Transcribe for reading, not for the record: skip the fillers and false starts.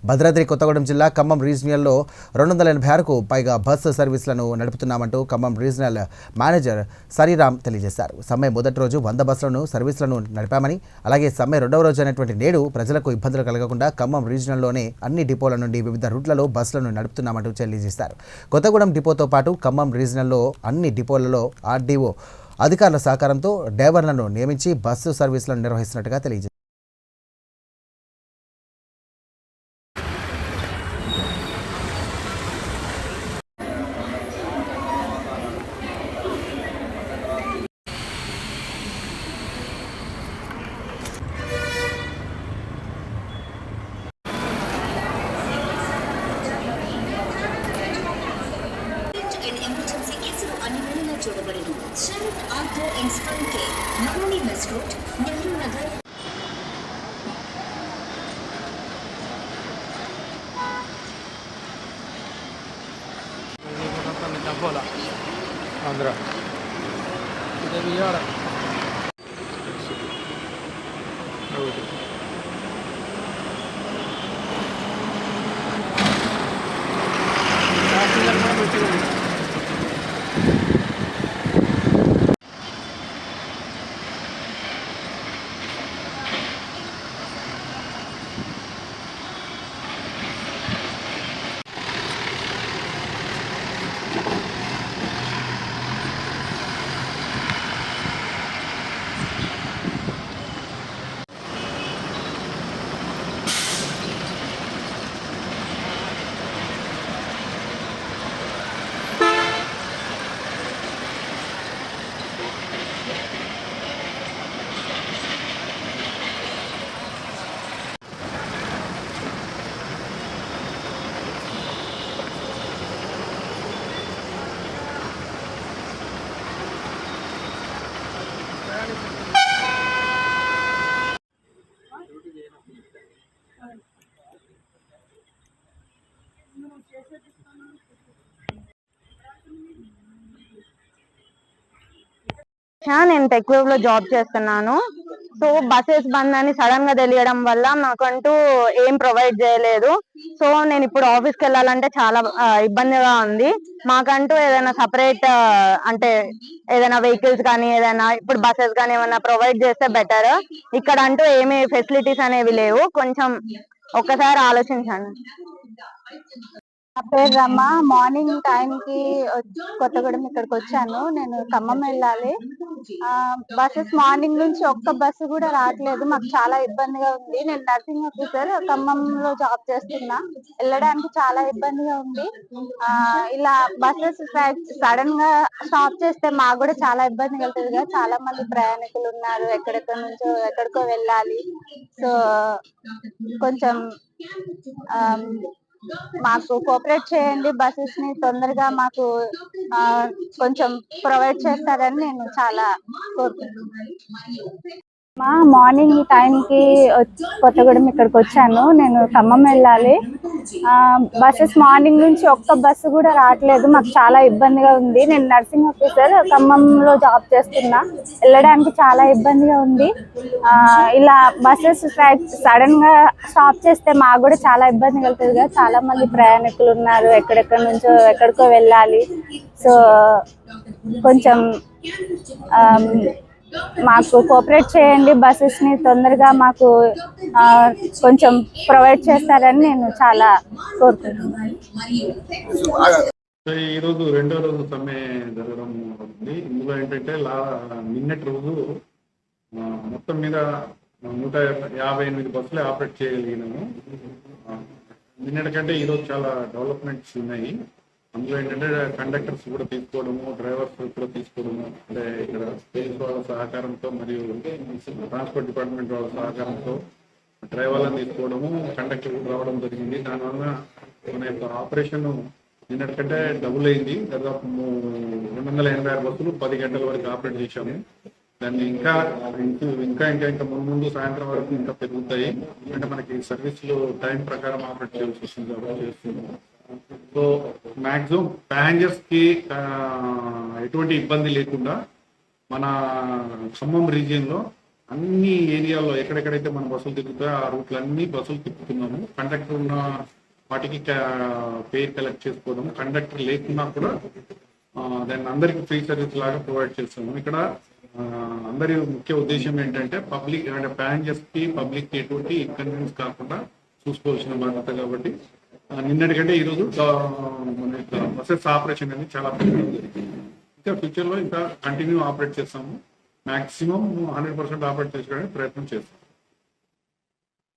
భద్రాద్రి కొత్తగూడెం జిల్లా ఖమ్మం రీజియన్లో 286కు పైగా బస్సు సర్వీసులను నడుపుతున్నామంటూ ఖమ్మం రీజనల్ మేనేజర్ సరిరామ్ తెలియజేశారు. సమ్మె మొదటి రోజు 100 సర్వీసులను నడిపామని, అలాగే సమ్మె రెండవ రోజు అయినటువంటి నేడు ప్రజలకు ఇబ్బందులు కలగకుండా ఖమ్మం రీజియన్లోనే అన్ని డిపోల నుండి వివిధ రూట్లలో బస్సులను నడుపుతున్నామంటూ తెలియజేశారు. కొత్తగూడెం డిపోతో పాటు ఖమ్మం రీజియన్లో అన్ని డిపోలలో ఆర్డీఓ అధికారుల సహకారంతో డ్రైవర్లను నియమించి బస్సు సర్వీసులను నిర్వహిస్తున్నట్టుగా తెలియజేశారు. शरद आर्टो इंस्पायर के नवनी मेस्ट्रोट नेहरू नगर आंध्र इधर भी आ रहा నేను టెక్వేవ్ లో జాబ్ చేస్తున్నాను. సో బసెస్ బంద్ అని సడన్ గా తెలియడం వల్ల మాకంటూ ఏం ప్రొవైడ్ చేయలేదు. సో నేను ఇప్పుడు ఆఫీస్కి వెళ్ళాలంటే చాలా ఇబ్బందిగా ఉంది. మాకంటూ ఏదైనా సపరేట్ అంటే ఏదైనా వెహికల్స్ కానీ ఏదైనా ఇప్పుడు బసెస్ కానీ ఏమైనా ప్రొవైడ్ చేస్తే బెటర్. ఇక్కడ అంటూ ఏమీ ఫెసిలిటీస్ అనేవి లేవు. కొంచెం ఒక్కసారి ఆలోచించండి. నా పేరు రమ్మ. మార్నింగ్ టైంకి కొత్తగూడెం ఇక్కడికి వచ్చాను. నేను ఖమ్మం వెళ్ళాలి. బస్సెస్ మార్నింగ్ నుంచి ఒక్క బస్సు కూడా రావట్లేదు. మాకు చాలా ఇబ్బందిగా ఉంది. నేను నర్సింగ్ ఆఫీసర్ ఖమ్మంలో జాబ్ చేస్తున్నా. వెళ్ళడానికి చాలా ఇబ్బందిగా ఉంది. ఇలా బస్సెస్ సడన్ గా స్టాప్ చేస్తే మాకు కూడా చాలా ఇబ్బంది కలుగుతుంది కదా. చాలా మంది ప్రయాణికులు ఉన్నారు, ఎక్కడెక్కడ నుంచో ఎక్కడికో వెళ్ళాలి. సో కొంచెం మాకు కోఆపరేట్ చేయండి. బస్సెస్ ని తొందరగా మాకు కొంచెం ప్రొవైడ్ చేస్తారని నేను చాలా కోరుకుంటున్నాను. మార్నింగ్ టైంకి కొత్తగూడెం ఇక్కడికి వచ్చాను. నేను ఖమ్మం వెళ్ళాలి. బస్సెస్ మార్నింగ్ నుంచి ఒక్క బస్సు కూడా రావట్లేదు. మాకు చాలా ఇబ్బందిగా ఉంది. నేను నర్సింగ్ ఆఫీసర్ ఖమ్మంలో జాబ్ చేస్తున్నా. వెళ్ళడానికి చాలా ఇబ్బందిగా ఉంది. ఇలా బస్సెస్ సడన్ గా స్టాప్ చేస్తే మాకు కూడా చాలా ఇబ్బంది కలుగుతుంది కదా. చాలా మంది ప్రయాణికులు ఉన్నారు, ఎక్కడెక్కడ నుంచో ఎక్కడికో వెళ్ళాలి. సో కొంచెం మాకు కోఆపరేట్ చేయండి. బస్సెస్ ని తొందరగా మాకు కొంచెం ప్రొవైడ్ చేస్తారని నేను చాలా కోరుకుంటున్నాను. ఈరోజు రెండో రోజు సమ్మె జరగడం ఉంది. ఇందులో ఏంటంటే నిన్నటి రోజు మొత్తం మీద 158 బస్సులే ఆపరేట్ చేయగలిగినాము. నిన్నటికంటే ఈరోజు చాలా డెవలప్మెంట్స్ ఉన్నాయి. అందులో ఏంటంటే కండక్టర్స్ కూడా తీసుకోవడము, డ్రైవర్స్ కూడా తీసుకోవడము, అంటే ఇక్కడ స్పేస్ వాళ్ళ సహకారంతో మరియు ట్రాన్స్పోర్ట్ డిపార్ట్మెంట్ వాళ్ళ సహకారంతో డ్రైవర్లను తీసుకోవడము, కండక్టర్ కూడా రావడం జరిగింది. దానివల్ల మన యొక్క ఆపరేషన్ నిన్నటికంటే డబుల్ అయింది. దాదాపు 286 బస్సులు 10 గంటల వరకు ఆపరేట్ చేశాము. దాన్ని ఇంకా ముందు సాయంత్రం వరకు ఇంకా పెరుగుతాయి. అంటే మనకి సర్వీసులు టైం ప్రకారం ఆపరేట్ చేయాల్సి వస్తుంది కాబట్టి చేస్తున్నాము. సో మ్యాక్సిమం ప్యాసింజర్స్ కి ఎటువంటి ఇబ్బంది లేకుండా మన ఖమ్మం రీజియన్ లో అన్ని ఏరియాల్లో ఎక్కడెక్కడైతే మన బస్సులు తిరుగుతాయో ఆ రూట్లన్నీ బస్సులు తిప్పుతున్నాము. కండక్టర్ ఉన్న వాటికి పేర్ కలెక్ట్ చేసుకోవడం, కండక్టర్ లేకున్నా కూడా దాన్ని అందరికి ఫ్రీ సర్వీస్ లాగా ప్రొవైడ్ చేస్తాము. ఇక్కడ అందరి ముఖ్య ఉద్దేశం ఏంటంటే పబ్లిక్ అంటే ప్యాసింజర్స్ కి పబ్లిక్ కి ఎటువంటి ఇన్కన్వీనియన్స్ కాకుండా చూసుకోవాల్సిన బాధ్యత. కాబట్టి నిన్నటికంటే ఈరోజు బస్సెస్ ఆపరేషన్ అనేది చాలా పెరిగింది. ఇంకా ఫ్యూచర్ లో ఇంకా కంటిన్యూ ఆపరేట్ చేస్తాము. మాక్సిమం 100% ఆపరేట్ చేసుకోవడానికి ప్రయత్నం చేస్తాం.